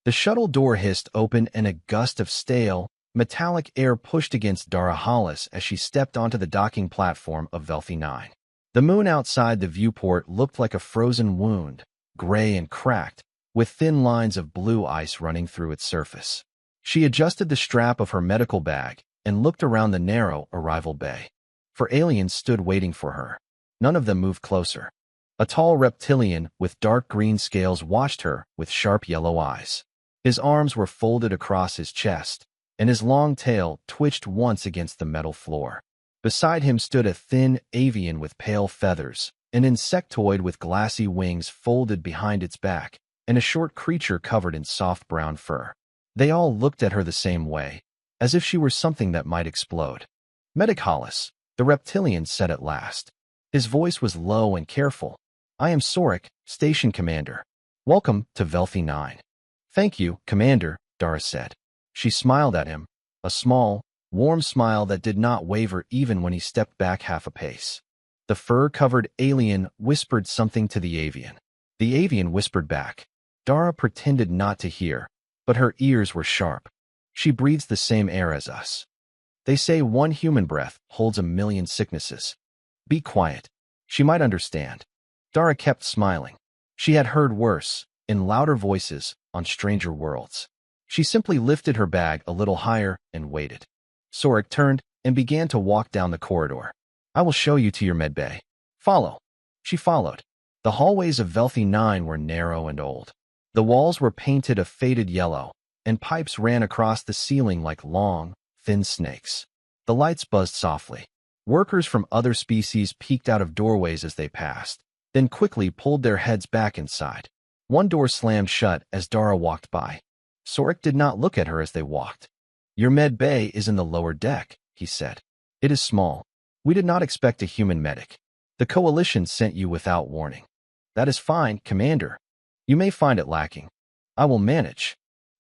The shuttle door hissed open and a gust of stale, metallic air pushed against Dara Hollis as she stepped onto the docking platform of Velthy 9. The moon outside the viewport looked like a frozen wound, gray and cracked, with thin lines of blue ice running through its surface. She adjusted the strap of her medical bag and looked around the narrow arrival bay. 4 aliens stood waiting for her. None of them moved closer. A tall reptilian with dark green scales watched her with sharp yellow eyes. His arms were folded across his chest, and his long tail twitched once against the metal floor. Beside him stood a thin avian with pale feathers, an insectoid with glassy wings folded behind its back, and a short creature covered in soft brown fur. They all looked at her the same way, as if she were something that might explode. "Medic Hollis," the reptilian said at last. His voice was low and careful. "I am Sorik, Station Commander. Welcome to Velthy 9. "Thank you, Commander," Dara said. She smiled at him, a small, warm smile that did not waver even when he stepped back half a pace. The fur-covered alien whispered something to the avian. The avian whispered back. Dara pretended not to hear, but her ears were sharp. "She breathes the same air as us. They say one human breath holds 1,000,000 sicknesses. Be quiet. She might understand." Dara kept smiling. She had heard worse, in louder voices, on stranger worlds. She simply lifted her bag a little higher and waited. Sorik turned and began to walk down the corridor. "I will show you to your medbay. Follow." She followed. The hallways of Velthy 9 were narrow and old. The walls were painted a faded yellow, and pipes ran across the ceiling like long, thin snakes. The lights buzzed softly. Workers from other species peeked out of doorways as they passed, then quickly pulled their heads back inside. One door slammed shut as Dara walked by. Sorik did not look at her as they walked. "Your med bay is in the lower deck," he said. "It is small. We did not expect a human medic. The Coalition sent you without warning." "That is fine, Commander. You may find it lacking. I will manage."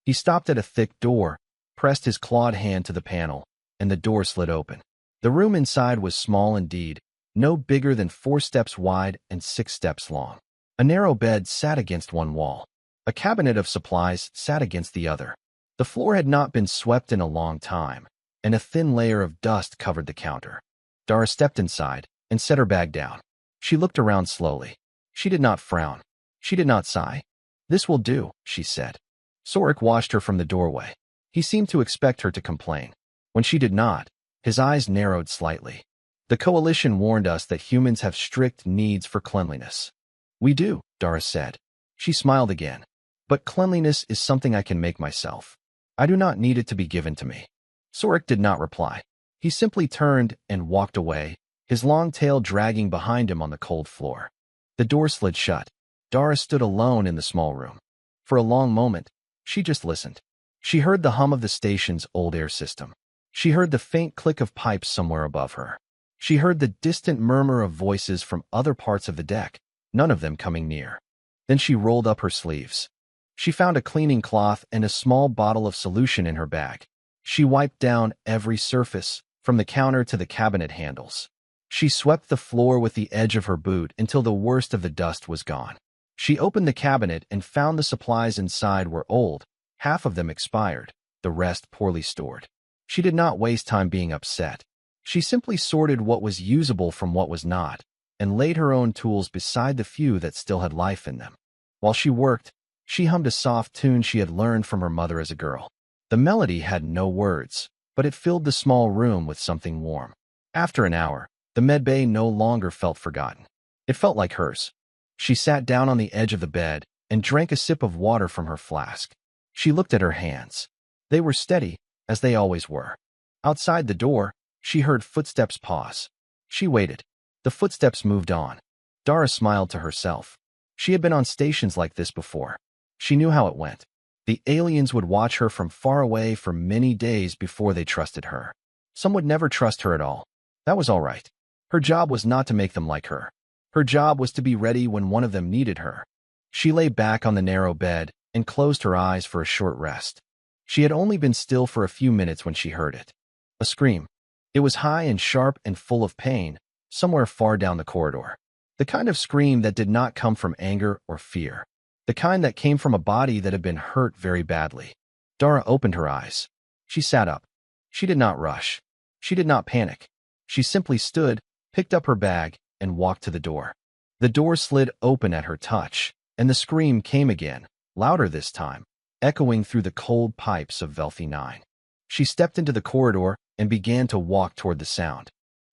He stopped at a thick door, pressed his clawed hand to the panel, and the door slid open. The room inside was small indeed, no bigger than 4 steps wide and 6 steps long. A narrow bed sat against one wall. A cabinet of supplies sat against the other. The floor had not been swept in a long time, and a thin layer of dust covered the counter. Dara stepped inside and set her bag down. She looked around slowly. She did not frown. She did not sigh. "This will do," she said. Sorik watched her from the doorway. He seemed to expect her to complain. When she did not, his eyes narrowed slightly. "The Coalition warned us that humans have strict needs for cleanliness." "We do," Dara said. She smiled again. "But cleanliness is something I can make myself. I do not need it to be given to me." Sorik did not reply. He simply turned and walked away, his long tail dragging behind him on the cold floor. The door slid shut. Dara stood alone in the small room. For a long moment, she just listened. She heard the hum of the station's old air system. She heard the faint click of pipes somewhere above her. She heard the distant murmur of voices from other parts of the deck, none of them coming near. Then she rolled up her sleeves. She found a cleaning cloth and a small bottle of solution in her bag. She wiped down every surface, from the counter to the cabinet handles. She swept the floor with the edge of her boot until the worst of the dust was gone. She opened the cabinet and found the supplies inside were old, half of them expired, the rest poorly stored. She did not waste time being upset. She simply sorted what was usable from what was not, and laid her own tools beside the few that still had life in them. While she worked, she hummed a soft tune she had learned from her mother as a girl. The melody had no words, but it filled the small room with something warm. After an hour, the medbay no longer felt forgotten. It felt like hers. She sat down on the edge of the bed and drank a sip of water from her flask. She looked at her hands. They were steady, as they always were. Outside the door, she heard footsteps pause. She waited. The footsteps moved on. Dara smiled to herself. She had been on stations like this before. She knew how it went. The aliens would watch her from far away for many days before they trusted her. Some would never trust her at all. That was all right. Her job was not to make them like her. Her job was to be ready when one of them needed her. She lay back on the narrow bed and closed her eyes for a short rest. She had only been still for a few minutes when she heard it. A scream. It was high and sharp and full of pain, somewhere far down the corridor. The kind of scream that did not come from anger or fear. the kind that came from a body that had been hurt very badly. Dara opened her eyes. She sat up. She did not rush. She did not panic. She simply stood, picked up her bag, and walked to the door. The door slid open at her touch, and the scream came again, louder this time, echoing through the cold pipes of Velthy 9. She stepped into the corridor and began to walk toward the sound.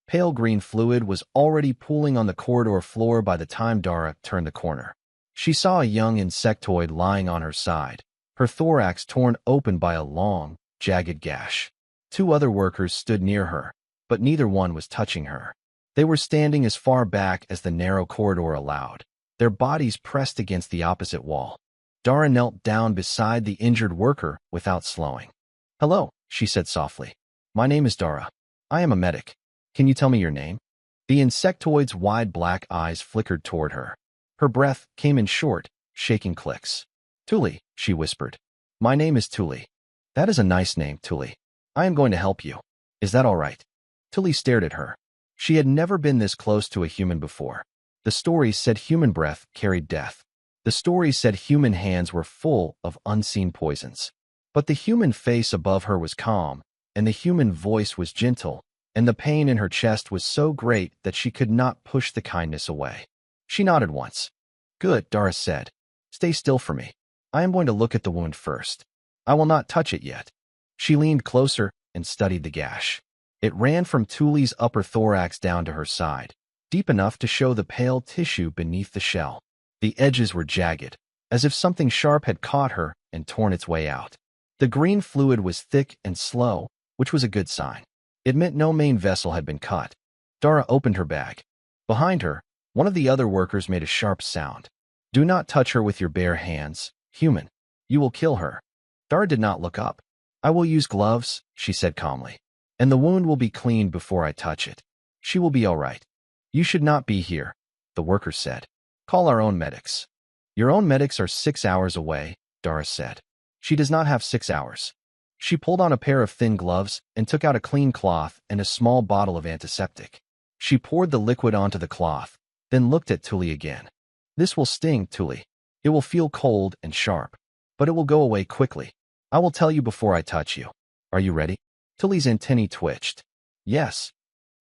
Pale green fluid was already pooling on the corridor floor by the time Dara turned the corner. She saw a young insectoid lying on her side, her thorax torn open by a long, jagged gash. 2 other workers stood near her, but neither one was touching her. They were standing as far back as the narrow corridor allowed, their bodies pressed against the opposite wall. Dara knelt down beside the injured worker without slowing. "Hello," she said softly. "My name is Dara. I am a medic. Can you tell me your name?" The insectoid's wide black eyes flickered toward her. Her breath came in short, shaking clicks. "Tuli," she whispered. "My name is Tuli." "That is a nice name, Tuli. I am going to help you. Is that all right?" Tuli stared at her. She had never been this close to a human before. The stories said human breath carried death. The stories said human hands were full of unseen poisons. But the human face above her was calm, and the human voice was gentle, and the pain in her chest was so great that she could not push the kindness away. She nodded once. "Good," Dara said. "Stay still for me. I am going to look at the wound first. I will not touch it yet." She leaned closer and studied the gash. It ran from Tuli's upper thorax down to her side, deep enough to show the pale tissue beneath the shell. The edges were jagged, as if something sharp had caught her and torn its way out. The green fluid was thick and slow, which was a good sign. It meant no main vessel had been cut. Dara opened her bag. Behind her, one of the other workers made a sharp sound. "Do not touch her with your bare hands, human. You will kill her." Dara did not look up. "I will use gloves," she said calmly. "And the wound will be cleaned before I touch it. She will be all right." "You should not be here," the worker said. "Call our own medics." "Your own medics are 6 hours away," Dara said. "She does not have 6 hours." She pulled on a pair of thin gloves and took out a clean cloth and a small bottle of antiseptic. She poured the liquid onto the cloth, then looked at Tuli again. "This will sting, Tuli. It will feel cold and sharp, but it will go away quickly. I will tell you before I touch you. Are you ready?" Tuli's antennae twitched. "Yes."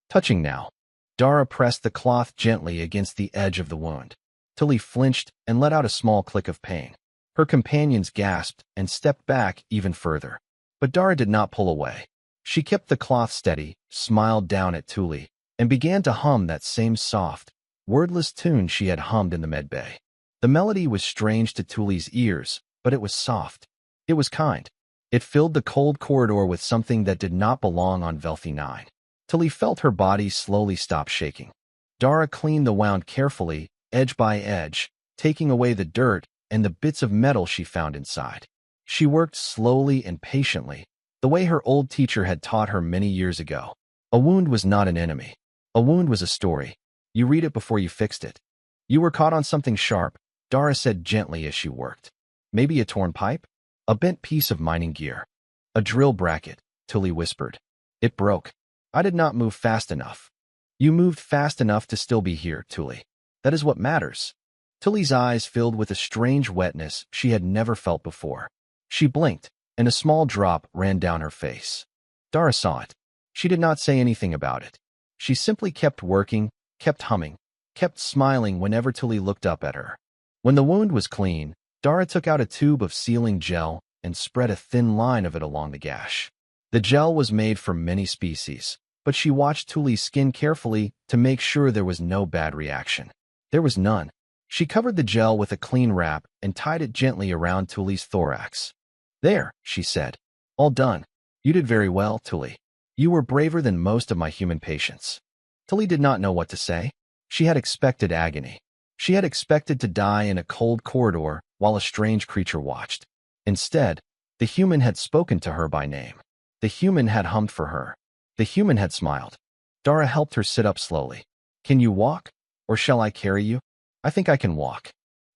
"Touching now." Dara pressed the cloth gently against the edge of the wound. Tuli flinched and let out a small click of pain. Her companions gasped and stepped back even further. But Dara did not pull away. She kept the cloth steady, smiled down at Tuli, and began to hum that same soft, wordless tune she had hummed in the medbay. The melody was strange to Tuli's ears, but it was soft. It was kind. It filled the cold corridor with something that did not belong on Velthy 9. Tuli felt her body slowly stop shaking. Dara cleaned the wound carefully, edge by edge, taking away the dirt and the bits of metal she found inside. She worked slowly and patiently, the way her old teacher had taught her many years ago. A wound was not an enemy. A wound was a story. You read it before you fixed it. "You were caught on something sharp," Dara said gently as she worked. "Maybe a torn pipe? A bent piece of mining gear. A drill bracket," Tuli whispered. "It broke. I did not move fast enough." "You moved fast enough to still be here, Tuli. That is what matters." Tuli's eyes filled with a strange wetness she had never felt before. She blinked, and a small drop ran down her face. Dara saw it. She did not say anything about it. She simply kept working, kept humming, kept smiling whenever Tuli looked up at her. When the wound was clean, Dara took out a tube of sealing gel and spread a thin line of it along the gash. The gel was made from many species, but she watched Tuli's skin carefully to make sure there was no bad reaction. There was none. She covered the gel with a clean wrap and tied it gently around Tuli's thorax. "There," she said. "All done. You did very well, Tuli. You were braver than most of my human patients." Tuli did not know what to say. She had expected agony. She had expected to die in a cold corridor while a strange creature watched. Instead, the human had spoken to her by name. The human had hummed for her. The human had smiled. Dara helped her sit up slowly. "Can you walk? Or shall I carry you?" "I think I can walk."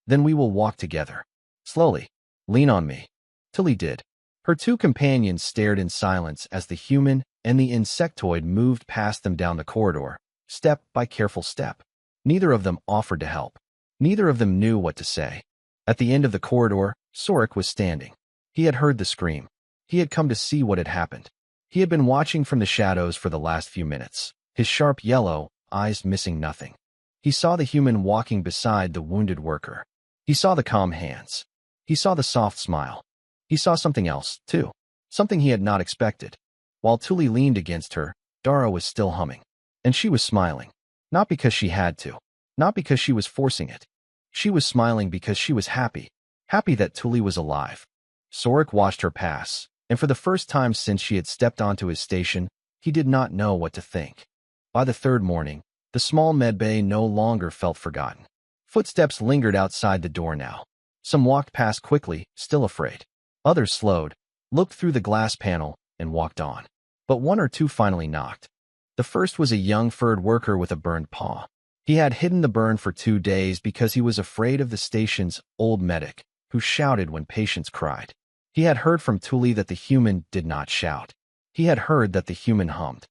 "Then we will walk together. Slowly. Lean on me." Tuli did. Her 2 companions stared in silence as the human and the insectoid moved past them down the corridor, step by careful step. Neither of them offered to help. Neither of them knew what to say. At the end of the corridor, Sorik was standing. He had heard the scream. He had come to see what had happened. He had been watching from the shadows for the last few minutes, his sharp yellow eyes missing nothing. He saw the human walking beside the wounded worker. He saw the calm hands. He saw the soft smile. He saw something else, too. Something he had not expected. While Tuli leaned against her, Dara was still humming. And she was smiling. Not because she had to. Not because she was forcing it. She was smiling because she was happy. Happy that Tuli was alive. Sorik watched her pass, and for the first time since she had stepped onto his station, he did not know what to think. By the third morning, the small medbay no longer felt forgotten. Footsteps lingered outside the door now. Some walked past quickly, still afraid. Others slowed, looked through the glass panel, and walked on. But one or two finally knocked. The first was a young furred worker with a burned paw. He had hidden the burn for 2 days because he was afraid of the station's old medic, who shouted when patients cried. He had heard from Tuli that the human did not shout. He had heard that the human hummed.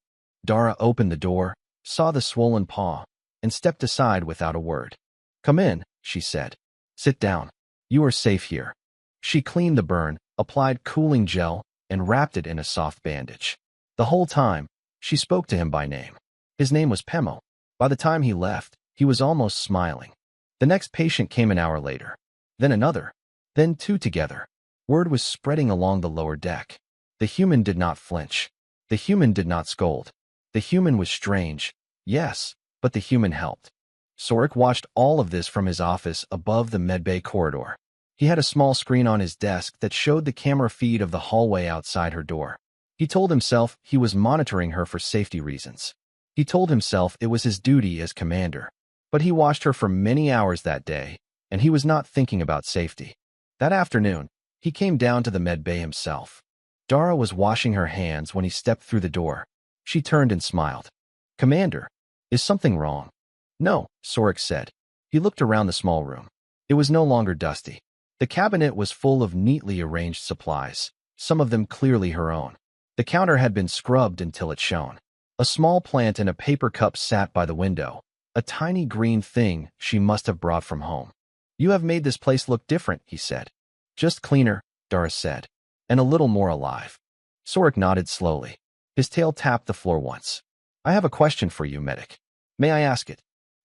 Dara opened the door, saw the swollen paw, and stepped aside without a word. "Come in," she said. "Sit down. You are safe here." She cleaned the burn, applied cooling gel, and wrapped it in a soft bandage. The whole time, she spoke to him by name. His name was Pemo. By the time he left, he was almost smiling. The next patient came an hour later. Then another. Then 2 together. Word was spreading along the lower deck. The human did not flinch. The human did not scold. The human was strange, yes, but the human helped. Sorik watched all of this from his office above the medbay corridor. He had a small screen on his desk that showed the camera feed of the hallway outside her door. He told himself he was monitoring her for safety reasons. He told himself it was his duty as commander. But he watched her for many hours that day, and he was not thinking about safety. That afternoon, he came down to the medbay himself. Dara was washing her hands when he stepped through the door. She turned and smiled. "Commander, is something wrong?" "No," Sorik said. He looked around the small room. It was no longer dusty. The cabinet was full of neatly arranged supplies, some of them clearly her own. The counter had been scrubbed until it shone. A small plant in a paper cup sat by the window, a tiny green thing she must have brought from home. "You have made this place look different," he said. "Just cleaner," Dara said, "and a little more alive." Sorik nodded slowly. His tail tapped the floor once. "I have a question for you, medic. May I ask it?"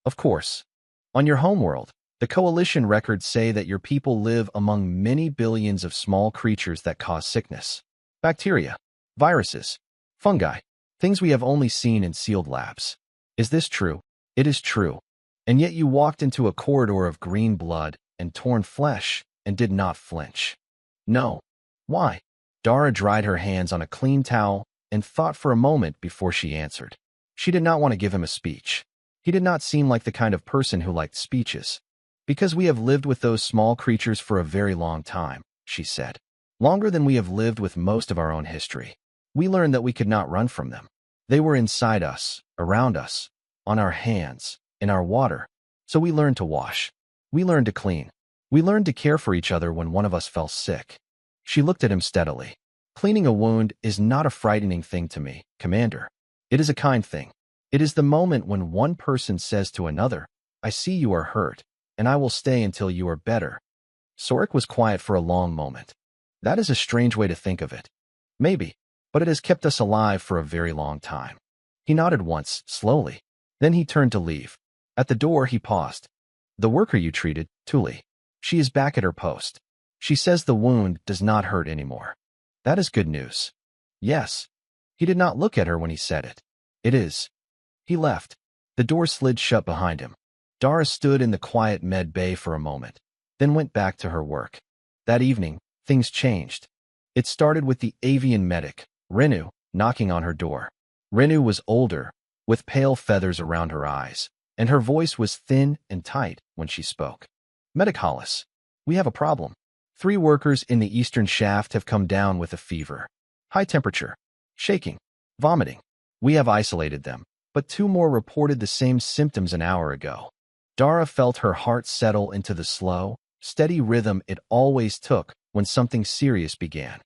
"Of course. On your homeworld, the Coalition records say that your people live among many billions of small creatures that cause sickness. Bacteria, viruses, fungi, things we have only seen in sealed labs. Is this true?" "It is true. And yet you walked into a corridor of green blood and torn flesh and did not flinch." "No." "Why?" Dara dried her hands on a clean towel and thought for a moment before she answered. She did not want to give him a speech. He did not seem like the kind of person who liked speeches. "Because we have lived with those small creatures for a very long time," she said. "Longer than we have lived with most of our own history. We learned that we could not run from them. They were inside us, around us, on our hands, in our water. So we learned to wash. We learned to clean. We learned to care for each other when one of us fell sick." She looked at him steadily. "Cleaning a wound is not a frightening thing to me, Commander. It is a kind thing. It is the moment when one person says to another, 'I see you are hurt, and I will stay until you are better.'" Sorik was quiet for a long moment. "That is a strange way to think of it." "Maybe, but it has kept us alive for a very long time." He nodded once, slowly. Then he turned to leave. At the door, he paused. "The worker you treated, Tuli. She is back at her post. She says the wound does not hurt anymore." "That is good news." "Yes." He did not look at her when he said it. "It is." He left. The door slid shut behind him. Dara stood in the quiet med bay for a moment, then went back to her work. That evening, things changed. It started with the avian medic, Renu, knocking on her door. Renu was older, with pale feathers around her eyes, and her voice was thin and tight when she spoke. "Medic Hollis, we have a problem. 3 workers in the eastern shaft have come down with a fever. High temperature, shaking, vomiting. We have isolated them, but 2 more reported the same symptoms an hour ago." Dara felt her heart settle into the slow, steady rhythm it always took when something serious began.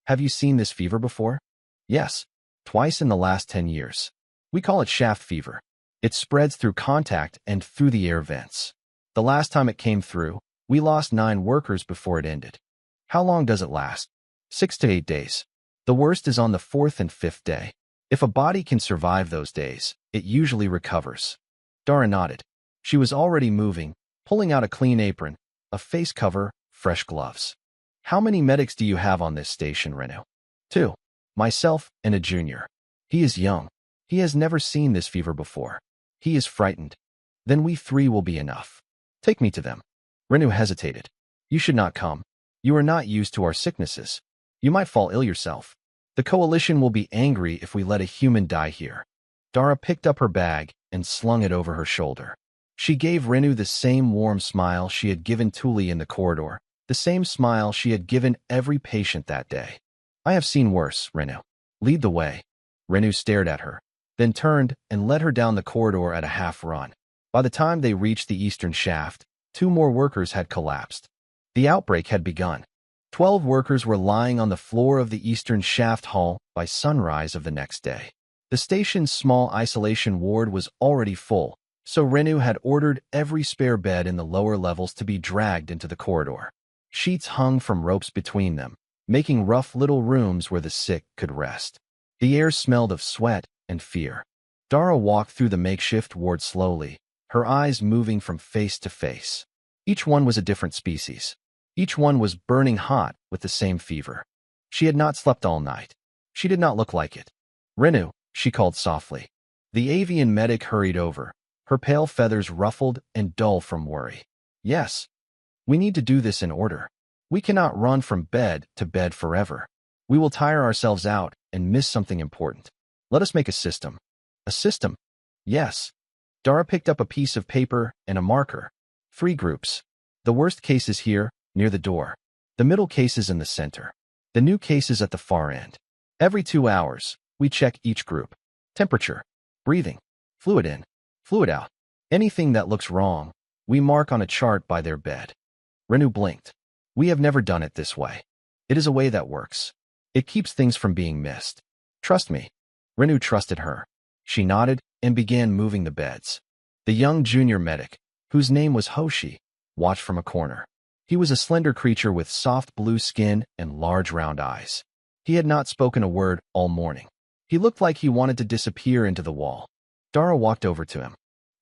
"Have you seen this fever before?" "Yes, twice in the last 10 years. We call it shaft fever. It spreads through contact and through the air vents. The last time it came through, We lost 9 workers before it ended. How long does it last? 6 to 8 days. The worst is on the 4th and 5th day. If a body can survive those days, it usually recovers. Dara nodded. She was already moving, pulling out a clean apron, a face cover, fresh gloves. How many medics do you have on this station, Renu? 2. Myself and a junior. He is young. He has never seen this fever before. He is frightened. Then we 3 will be enough. Take me to them. Renu hesitated. You should not come. You are not used to our sicknesses. You might fall ill yourself. The coalition will be angry if we let a human die here. Dara picked up her bag and slung it over her shoulder. She gave Renu the same warm smile she had given Tuli in the corridor, the same smile she had given every patient that day. I have seen worse, Renu. Lead the way. Renu stared at her, then turned and led her down the corridor at a half run. By the time they reached the eastern shaft, 2 more workers had collapsed. The outbreak had begun. 12 workers were lying on the floor of the eastern shaft hall by sunrise of the next day. The station's small isolation ward was already full, so Renu had ordered every spare bed in the lower levels to be dragged into the corridor. Sheets hung from ropes between them, making rough little rooms where the sick could rest. The air smelled of sweat and fear. Dara walked through the makeshift ward slowly, her eyes moving from face to face. Each one was a different species. Each one was burning hot with the same fever. She had not slept all night. She did not look like it. Renu, she called softly. The avian medic hurried over, her pale feathers ruffled and dull from worry. Yes. We need to do this in order. We cannot run from bed to bed forever. We will tire ourselves out and miss something important. Let us make a system. A system? Yes. Dara picked up a piece of paper and a marker. 3 groups. The worst cases here, near the door. The middle cases in the center. The new cases at the far end. Every 2 hours, we check each group. Temperature, breathing, fluid in, fluid out. Anything that looks wrong, we mark on a chart by their bed. Renu blinked. We have never done it this way. It is a way that works. It keeps things from being missed. Trust me. Renu trusted her. She nodded and began moving the beds. The young junior medic, whose name was Hoshi, watched from a corner. He was a slender creature with soft blue skin and large round eyes. He had not spoken a word all morning. He looked like he wanted to disappear into the wall. Dara walked over to him.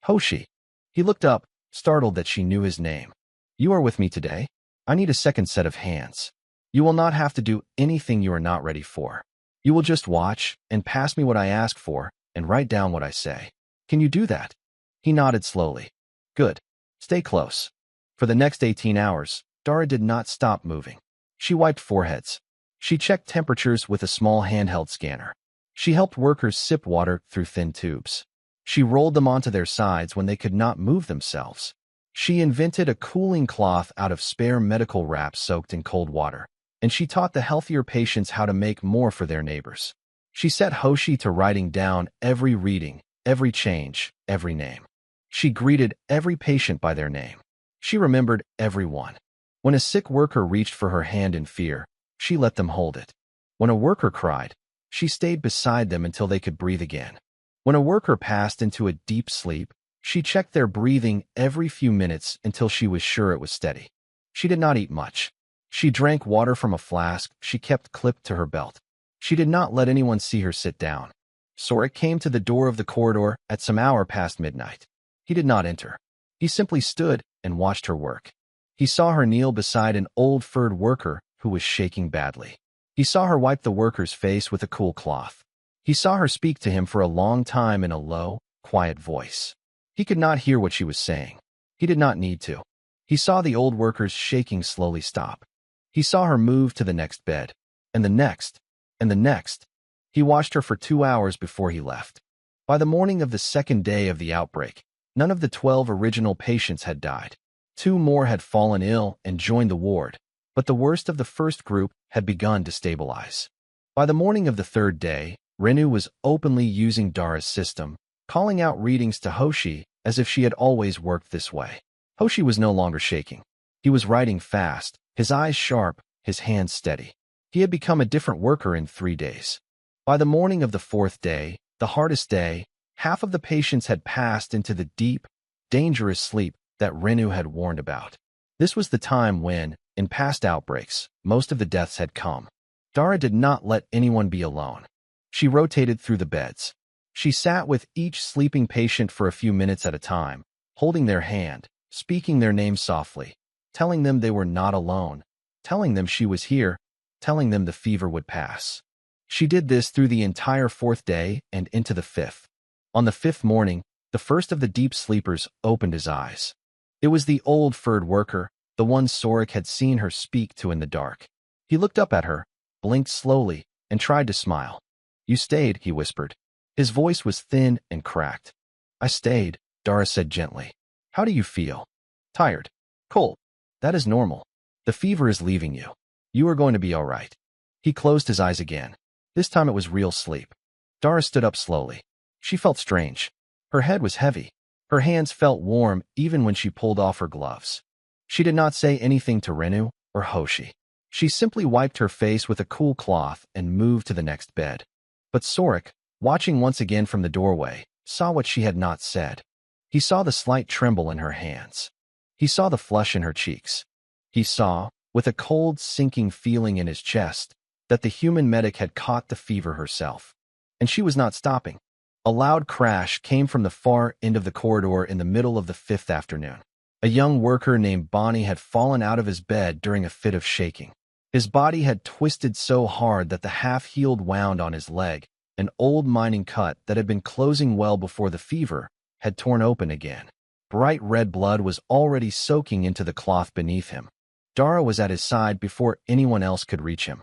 Hoshi. He looked up, startled that she knew his name. You are with me today? I need a second set of hands. You will not have to do anything you are not ready for. You will just watch and pass me what I ask for and write down what I say. Can you do that? He nodded slowly. Good. Stay close. For the next 18 hours, Dara did not stop moving. She wiped foreheads. She checked temperatures with a small handheld scanner. She helped workers sip water through thin tubes. She rolled them onto their sides when they could not move themselves. She invented a cooling cloth out of spare medical wraps soaked in cold water, and she taught the healthier patients how to make more for their neighbors. She set Hoshi to writing down every reading, every change, every name. She greeted every patient by their name. She remembered everyone. When a sick worker reached for her hand in fear, she let them hold it. When a worker cried, she stayed beside them until they could breathe again. When a worker passed into a deep sleep, she checked their breathing every few minutes until she was sure it was steady. She did not eat much. She drank water from a flask she kept clipped to her belt. She did not let anyone see her sit down. Sorik came to the door of the corridor at some hour past midnight. He did not enter. He simply stood and watched her work. He saw her kneel beside an old furred worker who was shaking badly. He saw her wipe the worker's face with a cool cloth. He saw her speak to him for a long time in a low, quiet voice. He could not hear what she was saying. He did not need to. He saw the old worker's shaking slowly stop. He saw her move to the next bed, and the next, and the next. He watched her for 2 hours before he left. By the morning of the second day of the outbreak, none of the 12 original patients had died. 2 more had fallen ill and joined the ward, but the worst of the first group had begun to stabilize. By the morning of the 3rd day, Renu was openly using Dara's system, calling out readings to Hoshi as if she had always worked this way. Hoshi was no longer shaking. He was writing fast, his eyes sharp, his hands steady. He had become a different worker in 3 days. By the morning of the 4th day, the hardest day, half of the patients had passed into the deep, dangerous sleep that Renu had warned about. This was the time when, in past outbreaks, most of the deaths had come. Dara did not let anyone be alone. She rotated through the beds. She sat with each sleeping patient for a few minutes at a time, holding their hand, speaking their name softly, telling them they were not alone, telling them she was here, telling them the fever would pass. She did this through the entire 4th day and into the 5th. On the 5th morning, the first of the deep sleepers opened his eyes. It was the old furred worker, the one Sorik had seen her speak to in the dark. He looked up at her, blinked slowly, and tried to smile. "You stayed," he whispered. His voice was thin and cracked. "I stayed," Dara said gently. "How do you feel?" "Tired. Cold. That is normal. The fever is leaving you. You are going to be all right." He closed his eyes again. This time it was real sleep. Dara stood up slowly. She felt strange. Her head was heavy. Her hands felt warm even when she pulled off her gloves. She did not say anything to Renu or Hoshi. She simply wiped her face with a cool cloth and moved to the next bed. But Sorik, watching once again from the doorway, saw what she had not said. He saw the slight tremble in her hands. He saw the flush in her cheeks. He saw, with a cold, sinking feeling in his chest, that the human medic had caught the fever herself. And she was not stopping. A loud crash came from the far end of the corridor in the middle of the 5th afternoon. A young worker named Bonnie had fallen out of his bed during a fit of shaking. His body had twisted so hard that the half-healed wound on his leg, an old mining cut that had been closing well before the fever, had torn open again. Bright red blood was already soaking into the cloth beneath him. Dara was at his side before anyone else could reach him.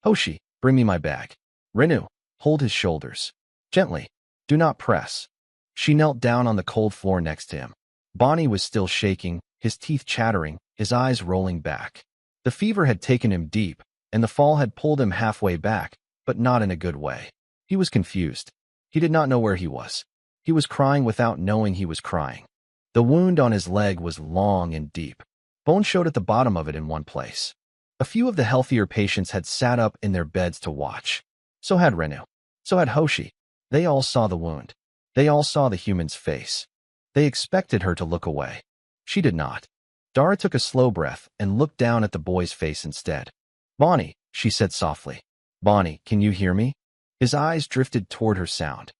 "Hoshi, bring me my bag." "Renu, hold his shoulders. Gently. Do not press." She knelt down on the cold floor next to him. Bonnie was still shaking, his teeth chattering, his eyes rolling back. The fever had taken him deep, and the fall had pulled him halfway back, but not in a good way. He was confused. He did not know where he was. He was crying without knowing he was crying. The wound on his leg was long and deep. Bone showed at the bottom of it in one place. A few of the healthier patients had sat up in their beds to watch. So had Renu. So had Hoshi. They all saw the wound. They all saw the human's face. They expected her to look away. She did not. Dara took a slow breath and looked down at the boy's face instead. "Bonnie," she said softly. "Bonnie, can you hear me?" His eyes drifted toward her sound.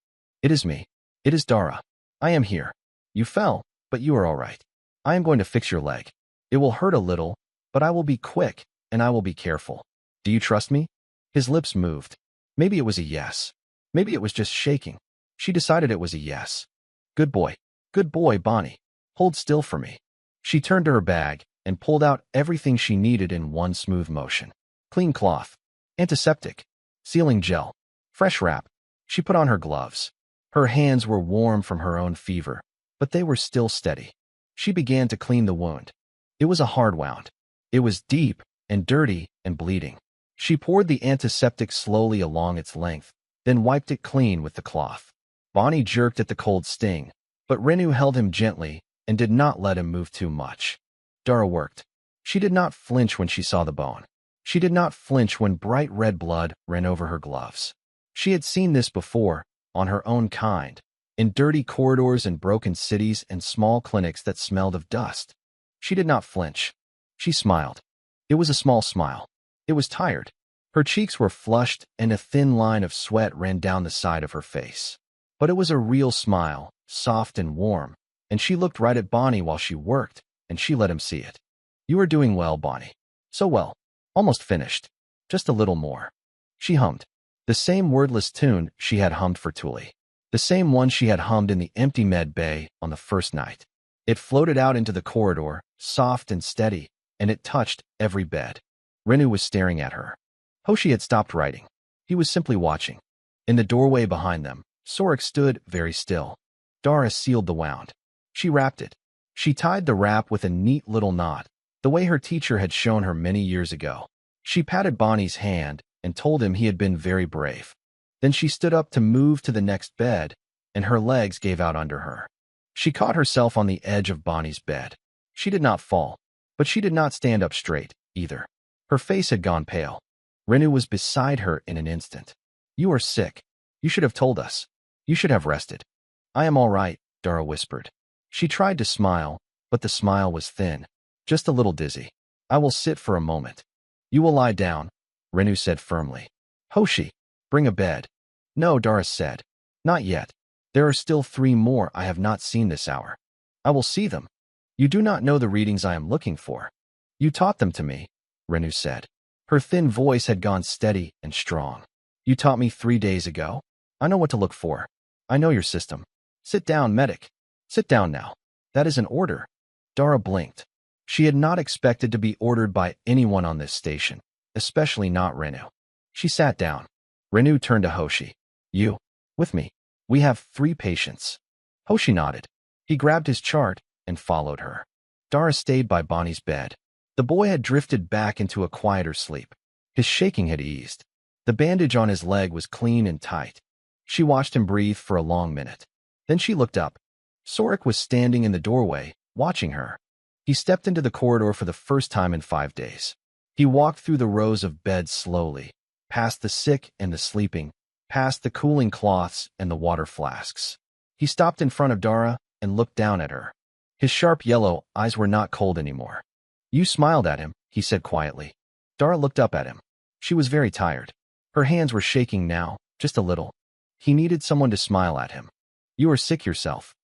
"It is me. It is Dara. I am here. You fell, but you are all right. I am going to fix your leg. It will hurt a little, but I will be quick, and I will be careful. Do you trust me?" His lips moved. Maybe it was a yes. Maybe it was just shaking. She decided it was a yes. Good boy, Bonnie. Hold still for me." She turned to her bag and pulled out everything she needed in one smooth motion. Clean cloth, antiseptic, sealing gel, fresh wrap. She put on her gloves. Her hands were warm from her own fever, but they were still steady. She began to clean the wound. It was a hard wound. It was deep and dirty and bleeding. She poured the antiseptic slowly along its length, then wiped it clean with the cloth. Bonnie jerked at the cold sting, but Renu held him gently and did not let him move too much. Dara worked. She did not flinch when she saw the bone. She did not flinch when bright red blood ran over her gloves. She had seen this before, on her own kind, in dirty corridors and broken cities and small clinics that smelled of dust. She did not flinch. She smiled. It was a small smile. It was tired. Her cheeks were flushed and a thin line of sweat ran down the side of her face. But it was a real smile, soft and warm, and she looked right at Bonnie while she worked, and she let him see it. "You are doing well, Bonnie. So well. Almost finished. Just a little more." She hummed. The same wordless tune she had hummed for Tuli. The same one she had hummed in the empty med bay on the first night. It floated out into the corridor, soft and steady, and it touched every bed. Renu was staring at her. Hoshi had stopped writing. He was simply watching. In the doorway behind them, Sorik stood very still. Dara sealed the wound. She wrapped it. She tied the wrap with a neat little knot, the way her teacher had shown her many years ago. She patted Bonnie's hand and told him he had been very brave. Then she stood up to move to the next bed, and her legs gave out under her. She caught herself on the edge of Bonnie's bed. She did not fall, but she did not stand up straight, either. Her face had gone pale. Renu was beside her in an instant. "You are sick. You should have told us. You should have rested." "I am all right," Dara whispered. She tried to smile, but the smile was thin. Just a little dizzy. I will sit for a moment. You will lie down, Renu said firmly. Hoshi, bring a bed. No, Doris said. Not yet. There are still 3 more I have not seen this hour. I will see them. You do not know the readings I am looking for. You taught them to me, Renu said. Her thin voice had gone steady and strong. You taught me 3 days ago. I know what to look for. I know your system. Sit down, medic. Sit down now. That is an order. Dara blinked. She had not expected to be ordered by anyone on this station, especially not Renu. She sat down. Renu turned to Hoshi. You, with me. We have 3 patients. Hoshi nodded. He grabbed his chart and followed her. Dara stayed by Bonnie's bed. The boy had drifted back into a quieter sleep. His shaking had eased. The bandage on his leg was clean and tight. She watched him breathe for a long minute. Then she looked up. Sorik was standing in the doorway, watching her. He stepped into the corridor for the first time in 5 days. He walked through the rows of beds slowly, past the sick and the sleeping, past the cooling cloths and the water flasks. He stopped in front of Dara and looked down at her. His sharp yellow eyes were not cold anymore. You smiled at him, he said quietly. Dara looked up at him. She was very tired. Her hands were shaking now, just a little. He needed someone to smile at him. You are sick yourself.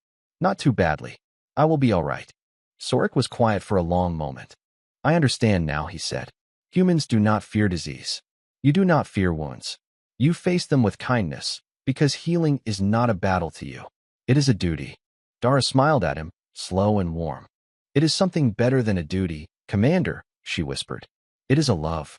Not too badly. I will be all right. Sorik was quiet for a long moment. I understand now, he said. Humans do not fear disease. You do not fear wounds. You face them with kindness, because healing is not a battle to you. It is a duty. Dara smiled at him, slow and warm. It is something better than a duty, Commander, she whispered. It is a love.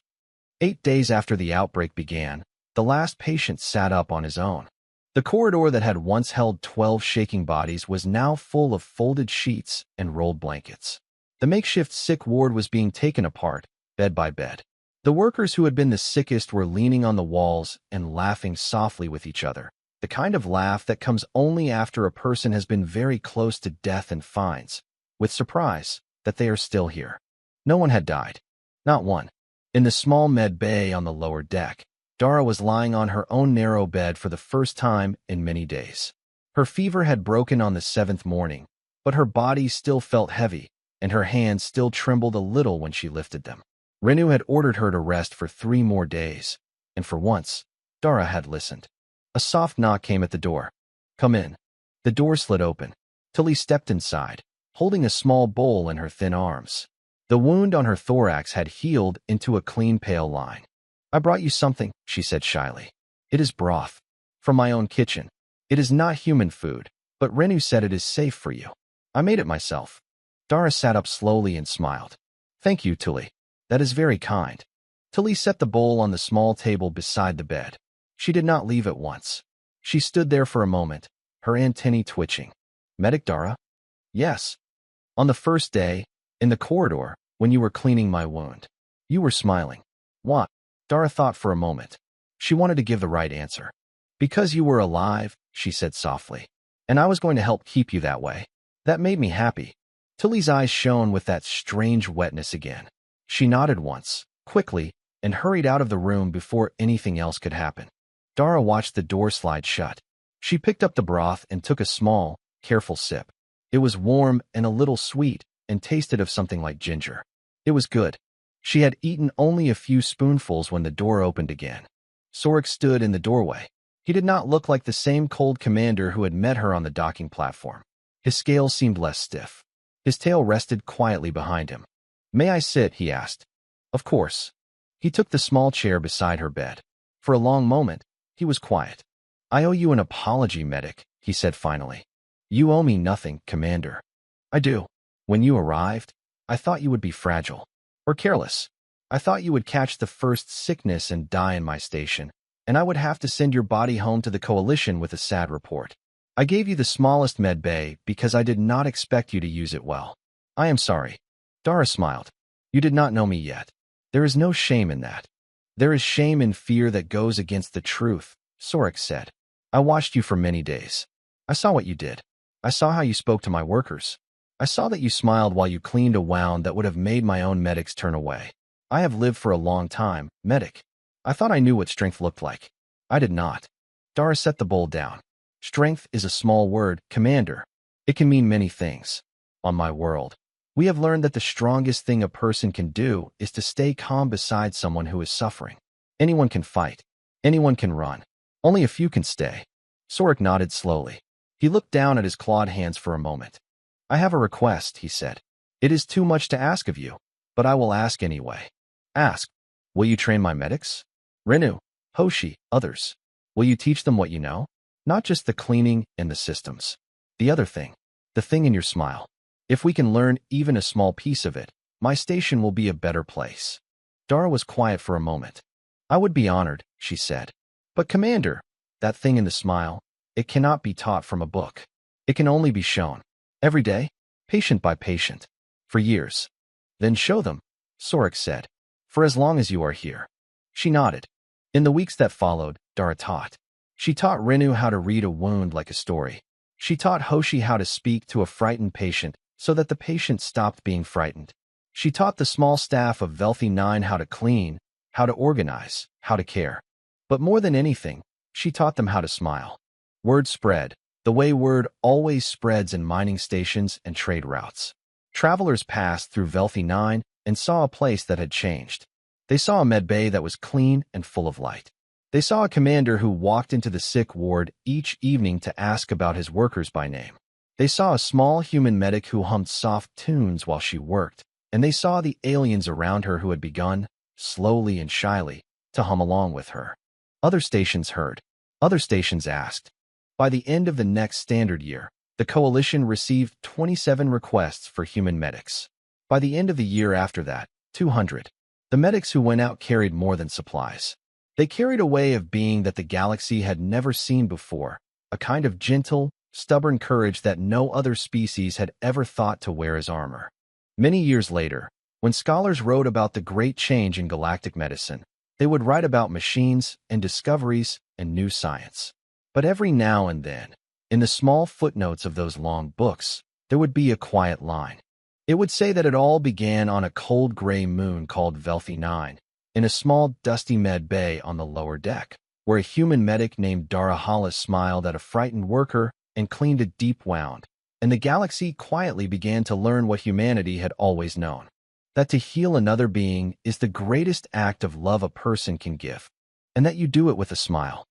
8 days after the outbreak began, the last patient sat up on his own. The corridor that had once held 12 shaking bodies was now full of folded sheets and rolled blankets. The makeshift sick ward was being taken apart, bed by bed. The workers who had been the sickest were leaning on the walls and laughing softly with each other, the kind of laugh that comes only after a person has been very close to death and finds, with surprise, that they are still here. No one had died. Not one. In the small med bay on the lower deck, Dara was lying on her own narrow bed for the first time in many days. Her fever had broken on the 7th morning, but her body still felt heavy, and her hands still trembled a little when she lifted them. Renu had ordered her to rest for 3 more days, and for once, Dara had listened. A soft knock came at the door. Come in. The door slid open. Tilly stepped inside, holding a small bowl in her thin arms. The wound on her thorax had healed into a clean pale line. I brought you something, she said shyly. It is broth. From my own kitchen. It is not human food, but Renu said it is safe for you. I made it myself. Dara sat up slowly and smiled. Thank you, Tilly. That is very kind. Tilly set the bowl on the small table beside the bed. She did not leave at once. She stood there for a moment, her antennae twitching. Medic Dara? Yes. On the first day, in the corridor, when you were cleaning my wound. You were smiling. What? Dara thought for a moment. She wanted to give the right answer. Because you were alive, she said softly. And I was going to help keep you that way. That made me happy. Tilly's eyes shone with that strange wetness again. She nodded once, quickly, and hurried out of the room before anything else could happen. Dara watched the door slide shut. She picked up the broth and took a small, careful sip. It was warm and a little sweet and tasted of something like ginger. It was good. She had eaten only a few spoonfuls when the door opened again. Sorik stood in the doorway. He did not look like the same cold commander who had met her on the docking platform. His scales seemed less stiff. His tail rested quietly behind him. May I sit? He asked. Of course. He took the small chair beside her bed. For a long moment, he was quiet. I owe you an apology, medic, he said finally. You owe me nothing, Commander. I do. When you arrived, I thought you would be fragile. Or careless. I thought you would catch the first sickness and die in my station, and I would have to send your body home to the Coalition with a sad report. I gave you the smallest med bay because I did not expect you to use it well. I am sorry. Dara smiled. You did not know me yet. There is no shame in that. There is shame in fear that goes against the truth, Sorik said. I watched you for many days. I saw what you did. I saw how you spoke to my workers. I saw that you smiled while you cleaned a wound that would have made my own medics turn away. I have lived for a long time, medic. I thought I knew what strength looked like. I did not. Dara set the bowl down. Strength is a small word, Commander. It can mean many things. On my world. We have learned that the strongest thing a person can do is to stay calm beside someone who is suffering. Anyone can fight. Anyone can run. Only a few can stay. Sorek nodded slowly. He looked down at his clawed hands for a moment. I have a request, he said. It is too much to ask of you, but I will ask anyway. Ask. Will you train my medics? Renu, Hoshi, others. Will you teach them what you know? Not just the cleaning and the systems. The other thing. The thing in your smile. If we can learn even a small piece of it, my station will be a better place. Dara was quiet for a moment. I would be honored, she said. But Commander, that thing in the smile, it cannot be taught from a book. It can only be shown. Every day, patient by patient. For years. Then show them, Sorek said. For as long as you are here. She nodded. In the weeks that followed, Dara taught. She taught Renu how to read a wound like a story. She taught Hoshi how to speak to a frightened patient so that the patient stopped being frightened. She taught the small staff of Velthy 9 how to clean, how to organize, how to care. But more than anything, she taught them how to smile. Word spread, the way word always spreads in mining stations and trade routes. Travelers passed through Velthy 9 and saw a place that had changed. They saw a medbay that was clean and full of light. They saw a commander who walked into the sick ward each evening to ask about his workers by name. They saw a small human medic who hummed soft tunes while she worked, and they saw the aliens around her who had begun, slowly and shyly, to hum along with her. Other stations heard. Other stations asked. By the end of the next standard year, the Coalition received 27 requests for human medics. By the end of the year after that, 200. The medics who went out carried more than supplies. They carried a way of being that the galaxy had never seen before, a kind of gentle, stubborn courage that no other species had ever thought to wear as armor. Many years later, when scholars wrote about the great change in galactic medicine, they would write about machines and discoveries and new science. But every now and then, in the small footnotes of those long books, there would be a quiet line. It would say that it all began on a cold gray moon called Velthy 9, in a small dusty med bay on the lower deck, where a human medic named Dara Hollis smiled at a frightened worker and cleaned a deep wound, and the galaxy quietly began to learn what humanity had always known, that to heal another being is the greatest act of love a person can give, and that you do it with a smile.